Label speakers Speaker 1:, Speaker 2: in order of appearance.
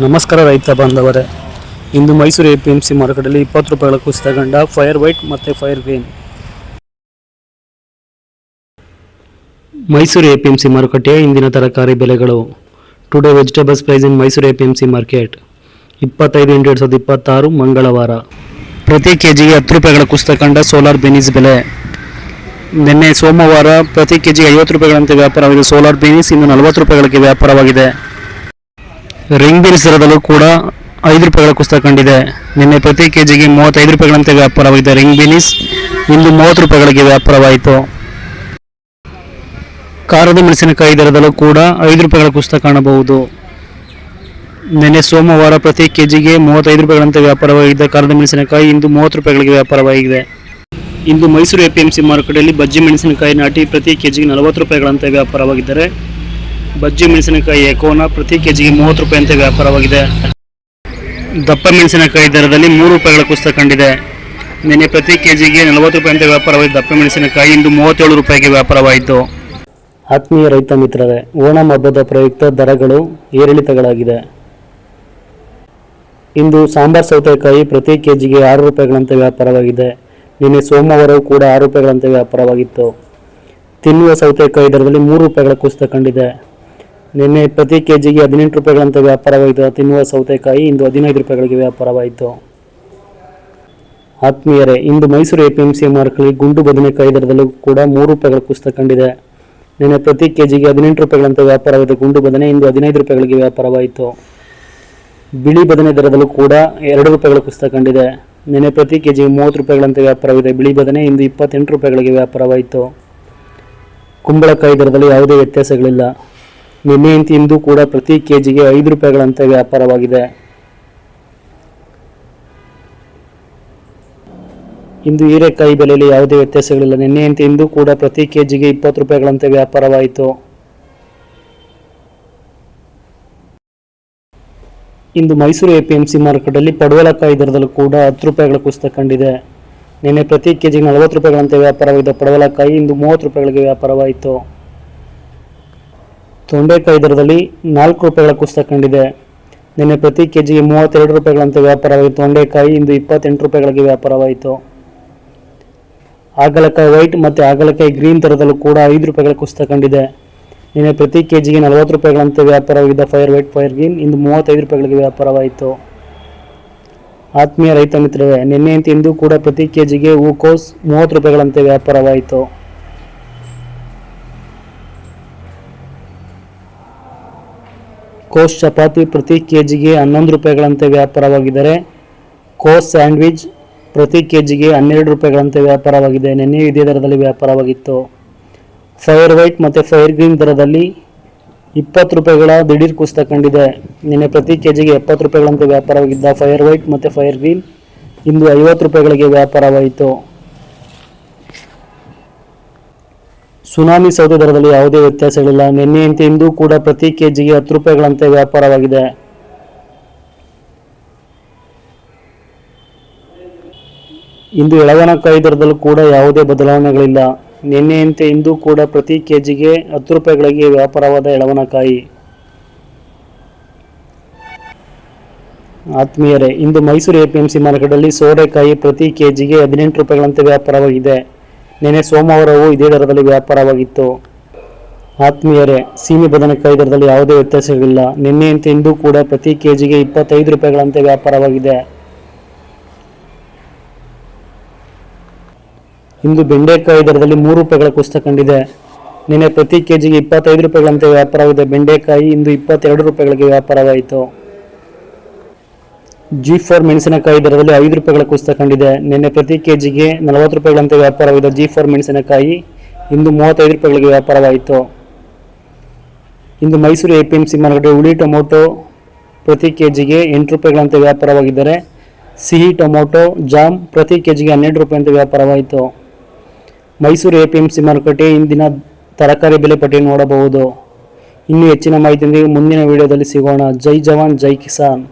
Speaker 1: ನಮಸ್ಕಾರ ರೈತ ಬಾಂಧವರೇ, ಇಂದು ಮೈಸೂರು APMC ಮಾರುಕಟ್ಟೆಯಲ್ಲಿ 20 ರೂಪಾಯಿಗಳ ಕುಸಿತ ಕಂಡ ಫೈರ್ ವೈಟ್ ಮತ್ತು ಫೈರ್ ಗ್ರೀನ್. ಮೈಸೂರು APMC ಮಾರುಕಟ್ಟೆಯ ಇಂದಿನ ತರಕಾರಿ ಬೆಲೆಗಳು. ಟುಡೇ ವೆಜಿಟೇಬಲ್ಸ್ ಪ್ರೈಸ್ ಇನ್ ಮೈಸೂರು APMC ಮಾರ್ಕೆಟ್ 25/8/2026 ಮಂಗಳವಾರ. ಪ್ರತಿ ಕೆಜಿಗೆ 10 ರೂಪಾಯಿಗಳ ಕುಸಿತ ಕಂಡ ಸೋಲಾರ್ ಬೇನೀಸ್ ಬೆಲೆ. ನಿನ್ನೆ ಸೋಮವಾರ ಪ್ರತಿ ಕೆಜಿಗೆ 50 ರೂಪಾಯಿಗಳಂತೆ ವ್ಯಾಪಾರವಾಗಿದೆ ಸೋಲಾರ್ ಬೇನೀಸ್, ಇಂದು 40 ರೂಪಾಯಿಗಳಿಗೆ ವ್ಯಾಪಾರವಾಗಿದೆ. ರಿಂಗ್ ಬೀನ್ಸ್ ದರದಲ್ಲೂ ಕೂಡ 5 ರೂಪಾಯಿಗಳ ಕುಸಿತ ಕಂಡಿದೆ. ನಿನ್ನೆ ಪ್ರತಿ ಕೆಜಿಗೆ 35 ರೂಪಾಯಿಗಳಂತೆ ವ್ಯಾಪಾರವಾಗಿದೆ ರಿಂಗ್ ಬೀನೀಸ್, ಇಂದು 30 ರೂಪಾಯಿಗಳಿಗೆ ವ್ಯಾಪಾರವಾಯಿತು. ಖಾರದ ಮೆಣಸಿನಕಾಯಿ ದರದಲ್ಲೂ ಕೂಡ 5 ರೂಪಾಯಿಗಳ ಕುಸಿತ ಕಾಣಬಹುದು. ನಿನ್ನೆ ಸೋಮವಾರ ಪ್ರತಿ ಕೆಜಿಗೆ 35 ರೂಪಾಯಿಗಳಂತೆ ವ್ಯಾಪಾರವಾಗಿದೆ ಖಾರದ ಮೆಣಸಿನಕಾಯಿ, ಇಂದು 30 ರೂಪಾಯಿಗಳಿಗೆ ವ್ಯಾಪಾರವಾಗಿದೆ. ಇಂದು ಮೈಸೂರು APMC ಮಾರುಕಟ್ಟೆಯಲ್ಲಿ ಬಜ್ಜಿ ಮೆಣಸಿನಕಾಯಿ ನಾಟಿ ಪ್ರತಿ ಕೆಜಿಗೆ 40 ರೂಪಾಯಿಗಳಂತೆ ವ್ಯಾಪಾರವಾಗಿದ್ದರೆ, ಬಜ್ಜಿ ಮೆಣಸಿನಕಾಯಿ ಎಕೋನಾ ಪ್ರತಿ ಕೆಜಿಗೆ 30 ರೂಪಾಯಿಯಂತೆ ವ್ಯಾಪಾರವಾಗಿದೆ. ದಪ್ಪ ಮೆಣಸಿನಕಾಯಿ ದರದಲ್ಲಿ 3 ರೂಪಾಯಿಗಳ ಕುಸಿತ ಕಂಡಿದೆ. ನಿನ್ನೆ ಪ್ರತಿ ಕೆಜಿಗೆ 40 ರೂಪಾಯಿಯಂತೆ ವ್ಯಾಪಾರವಾಗಿದೆ ದಪ್ಪ ಮೆಣಸಿನಕಾಯಿ, ಇಂದು 37 ರೂಪಾಯಿಗೆ ವ್ಯಾಪಾರವಾಯಿತು. ಆತ್ಮೀಯ ರೈತ ಮಿತ್ರರೇ, ಓಣಂ ಹಬ್ಬದ ಪ್ರಯುಕ್ತ ದರಗಳು ಏರಿಳಿತಗಳಾಗಿದೆ. ಇಂದು ಸಾಂಬಾರ್ ಸೌತೆಕಾಯಿ ಪ್ರತಿ ಕೆಜಿಗೆ 6 ರೂಪಾಯಿಗಳಂತೆ ವ್ಯಾಪಾರವಾಗಿದೆ. ನಿನ್ನೆ ಸೋಮವಾರವೂ ಕೂಡ 6 ರೂಪಾಯಿಗಳಂತೆ ವ್ಯಾಪಾರವಾಗಿತ್ತು. ತಿನ್ನುವ ಸೌತೆಕಾಯಿ ದರದಲ್ಲಿ 3 ರೂಪಾಯಿಗಳ ಕುಸಿತ ಕಂಡಿದೆ. ನಿನ್ನೆ ಪ್ರತಿ ಕೆಜಿಗೆ 18 ರೂಪಾಯಿಗಳಂತೆ ವ್ಯಾಪಾರವಾಯಿತು ತಿನ್ನುವ ಸೌತೆಕಾಯಿ, ಇಂದು 15 ರೂಪಾಯಿಗಳಿಗೆ ವ್ಯಾಪಾರವಾಯಿತು. ಆತ್ಮೀಯರೇ, ಇಂದು ಮೈಸೂರು APMC ಮಾರುಕಟ್ಟೆಯಲ್ಲಿ ಗುಂಡು ಬದನೆಕಾಯಿ ದರದಲ್ಲೂ ಕೂಡ 3 ರೂಪಾಯಿಗಳ ಕುಸಿತ ಕಂಡಿದೆ. ನಿನ್ನೆ ಪ್ರತಿ ಕೆಜಿಗೆ 18 ರೂಪಾಯಿಗಳಂತೆ ವ್ಯಾಪಾರವಾಗಿದೆ ಗುಂಡು ಬದನೆ, ಇಂದು 15 ರೂಪಾಯಿಗಳಿಗೆ ವ್ಯಾಪಾರವಾಯಿತು. ಬಿಳಿ ಬದನೆ ದರದಲ್ಲೂ ಕೂಡ 2 ರೂಪಾಯಿಗಳ ಕುಸಿತ ಕಂಡಿದೆ. ನಿನ್ನೆ ಪ್ರತಿ ಕೆಜಿಗೆ 30 ರೂಪಾಯಿಗಳಂತೆ ವ್ಯಾಪಾರವಾಗಿದೆ ಬಿಳಿ ಬದನೆ, ಇಂದು 28 ರೂಪಾಯಿಗಳಿಗೆ ವ್ಯಾಪಾರವಾಯಿತು. ಕುಂಬಳಕಾಯಿ ದರದಲ್ಲಿ ಯಾವುದೇ ವ್ಯತ್ಯಾಸಗಳಿಲ್ಲ. ನಿನ್ನೆಯಂತೆ ಇಂದು ಕೂಡ ಪ್ರತಿ ಕೆಜಿಗೆ 5 ರೂಪಾಯಿಗಳಂತೆ ವ್ಯಾಪಾರವಾಗಿದೆ. ಇಂದು ಹೀರೆಕಾಯಿ ಬೆಲೆಯಲ್ಲಿ ಯಾವುದೇ ವ್ಯತ್ಯಾಸಗಳಿಲ್ಲ. ನಿನ್ನೆಯಂತೆ ಇಂದು ಕೂಡ ಪ್ರತಿ ಕೆಜಿಗೆ 20 ರೂಪಾಯಿಗಳಂತೆ ವ್ಯಾಪಾರವಾಯಿತು. ಇಂದು ಮೈಸೂರು APMC ಮಾರುಕಟ್ಟೆಯಲ್ಲಿ ಪಡವಲಕಾಯಿ ದರದಲ್ಲೂ ಕೂಡ 10 ರೂಪಾಯಿಗಳ ಕುಸಿತ ಕಂಡಿದೆ. ನಿನ್ನೆ ಪ್ರತಿ ಕೆಜಿಗೆ 40 ರೂಪಾಯಿಗಳಂತೆ ವ್ಯಾಪಾರವಾಗಿದ್ದ ಪಡವಲಕಾಯಿ, ಇಂದು 30 ರೂಪಾಯಿಗಳಿಗೆ ವ್ಯಾಪಾರವಾಯಿತು. ತೊಂಡೆಕಾಯಿ ದರದಲ್ಲಿ 4 ರೂಪಾಯಿಗಳ ಕುಸಿತ ಕಂಡಿದೆ. ನಿನ್ನೆ ಪ್ರತಿ ಕೆಜಿಗೆ 32 ರೂಪಾಯಿಗಳಂತೆ ವ್ಯಾಪಾರವಾಯಿತು ತೊಂಡೆಕಾಯಿ, ಇಂದು 28 ರೂಪಾಯಿಗಳಿಗೆ ವ್ಯಾಪಾರವಾಯಿತು. ಹಾಗಲಕಾಯಿ ವೈಟ್ ಮತ್ತು ಹಾಗಲಕಾಯಿ ಗ್ರೀನ್ ದರದಲ್ಲೂ ಕೂಡ 5 ರೂಪಾಯಿಗಳ ಕುಸಿತ ಕಂಡಿದೆ. ನಿನ್ನೆ ಪ್ರತಿ ಕೆಜಿಗೆ 40 ರೂಪಾಯಿಗಳಂತೆ ವ್ಯಾಪಾರವಾಗಿದ್ದ ಫೈರ್ ವೈಟ್ ಫೈರ್ ಗ್ರೀನ್, ಇಂದು 35 ರೂಪಾಯಿಗಳಿಗೆ ವ್ಯಾಪಾರವಾಯಿತು. ಆತ್ಮೀಯ ರೈತ ಮಿತ್ರರೇ, ನಿನ್ನೆಯಂತೆ ಇಂದು ಕೂಡ ಪ್ರತಿ ಕೆಜಿಗೆ ಹೂಕೋಸ್ 30 ರೂಪಾಯಿಗಳಂತೆ ವ್ಯಾಪಾರವಾಯಿತು. ಕೋಸ್ ಚಪಾತಿ ಪ್ರತಿ ಕೆಜಿಗೆ 11 ರೂಪಾಯಿಗಳಂತೆ ವ್ಯಾಪಾರವಾಗಿದ್ದರೆ, ಕೋಸ್ ಸ್ಯಾಂಡ್ವಿಚ್ ಪ್ರತಿ ಕೆಜಿಗೆ 12 ರೂಪಾಯಿಗಳಂತೆ ವ್ಯಾಪಾರವಾಗಿದೆ. ನಿನ್ನೆ ಇದೇ ದರದಲ್ಲಿ ವ್ಯಾಪಾರವಾಗಿತ್ತು. ಫೈರ್ ವೈಟ್ ಮತ್ತು ಫೈರ್ ಗ್ರೀನ್ ದರದಲ್ಲಿ 20 ರೂಪಾಯಿಗಳ ದಿಢೀರ್ ಕುಸಿತ ಕಂಡಿದೆ. ನಿನ್ನೆ ಪ್ರತಿ ಕೆಜಿಗೆ 70 ರೂಪಾಯಿಗಳಂತೆ ವ್ಯಾಪಾರವಾಗಿದ್ದ ಫೈರ್ ವೈಟ್ ಮತ್ತು ಫೈರ್ ಗ್ರೀನ್, ಇಂದು 50 ರೂಪಾಯಿಗಳಿಗೆ ವ್ಯಾಪಾರವಾಯಿತು. ಸುನಾಮಿ ಸೌದೆ ದರದಲ್ಲಿ ಯಾವುದೇ ವ್ಯತ್ಯಾಸಗಳಿಲ್ಲ. ನಿನ್ನೆಯಂತೆ ಇಂದು ಕೂಡ ಪ್ರತಿ ಕೆಜಿಗೆ 10 ರೂಪಾಯಿಗಳಂತೆ ವ್ಯಾಪಾರವಾಗಿದೆ. ಇಂದು ಎಳವನಕಾಯಿ ದರದಲ್ಲೂ ಕೂಡ ಯಾವುದೇ ಬದಲಾವಣೆಗಳಿಲ್ಲ. ನಿನ್ನೆಯಂತೆ ಇಂದು ಕೂಡ ಪ್ರತಿ ಕೆಜಿಗೆ 10 ರೂಪಾಯಿಗಳಿಗೆ ವ್ಯಾಪಾರವಾದ ಎಳವನಕಾಯಿ. ಆತ್ಮೀಯರೇ, ಇಂದು ಮೈಸೂರು APMC ಮಾರುಕಟ್ಟೆಯಲ್ಲಿ ಸೋರೆಕಾಯಿ ಪ್ರತಿ ಕೆಜಿಗೆ 18 ರೂಪಾಯಿಗಳಂತೆ ವ್ಯಾಪಾರವಾಗಿದೆ. ನಿನ್ನೆ ಸೋಮವಾರವೂ ಇದೇ ದರದಲ್ಲಿ ವ್ಯಾಪಾರವಾಗಿತ್ತು. ಆತ್ಮೀಯರೇ, ಸೀಮೆ ಬದನೆಕಾಯಿ ದರದಲ್ಲಿ ಯಾವುದೇ ವ್ಯತ್ಯಾಸಗಳಿಲ್ಲ. ನಿನ್ನೆಯಂತೆ ಇಂದು ಕೂಡ ಪ್ರತಿ ಕೆಜಿಗೆ 25 ರೂಪಾಯಿಗಳಂತೆ ವ್ಯಾಪಾರವಾಗಿದೆ. ಇಂದು ಬೆಂಡೆಕಾಯಿ ದರದಲ್ಲಿ 3 ರೂಪಾಯಿಗಳ ಕುಸಿತ ಕಂಡಿದೆ. ನಿನ್ನೆ ಪ್ರತಿ ಕೆಜಿಗೆ 25 ರೂಪಾಯಿಗಳಂತೆ ವ್ಯಾಪಾರವಾಗಿದೆ ಬೆಂಡೆಕಾಯಿ, ಇಂದು 22 ರೂಪಾಯಿಗಳಿಗೆ ವ್ಯಾಪಾರವಾಯಿತು. G4 ಮೆಣಸಿನಕಾಯಿ ದರದಲ್ಲಿ 5 ರೂಪಾಯಿಗಳ ಕುಸಿತ ಕಂಡಿದೆ. ನಿನ್ನೆ ಪ್ರತಿ ಕೆಜಿಗೆ 40 ರೂಪಾಯಿಗಳಂತೆ ವ್ಯಾಪಾರವಾಗಿದೆ G4 ಮೆಣಸಿನಕಾಯಿ, ಇಂದು 35 ರೂಪಾಯಿಗಳಿಗೆ ವ್ಯಾಪಾರವಾಯಿತು. ಇಂದು ಮೈಸೂರು APMC ಮಾರುಕಟ್ಟೆ ಹುಳಿ ಟೊಮೊಟೊ ಪ್ರತಿ ಕೆಜಿಗೆ 8 ರೂಪಾಯಿಗಳಂತೆ ವ್ಯಾಪಾರವಾಗಿದ್ದರೆ, ಸಿಹಿ ಟೊಮೊಟೊ ಜಾಮ್ ಪ್ರತಿ ಕೆಜಿಗೆ 12 ರೂಪಾಯಿಯಂತೆ ವ್ಯಾಪಾರವಾಯಿತು. ಮೈಸೂರು APMC ಮಾರುಕಟ್ಟೆ ಇಂದಿನ ತರಕಾರಿ ಬೆಲೆ ಪಟ್ಟಿ ನೋಡಬಹುದು. ಇನ್ನೂ ಹೆಚ್ಚಿನ ಮಾಹಿತಿಯೊಂದಿಗೆ ಮುಂದಿನ ವಿಡಿಯೋದಲ್ಲಿ ಸಿಗೋಣ. ಜೈ ಜವಾನ್ ಜೈ ಕಿಸಾನ್.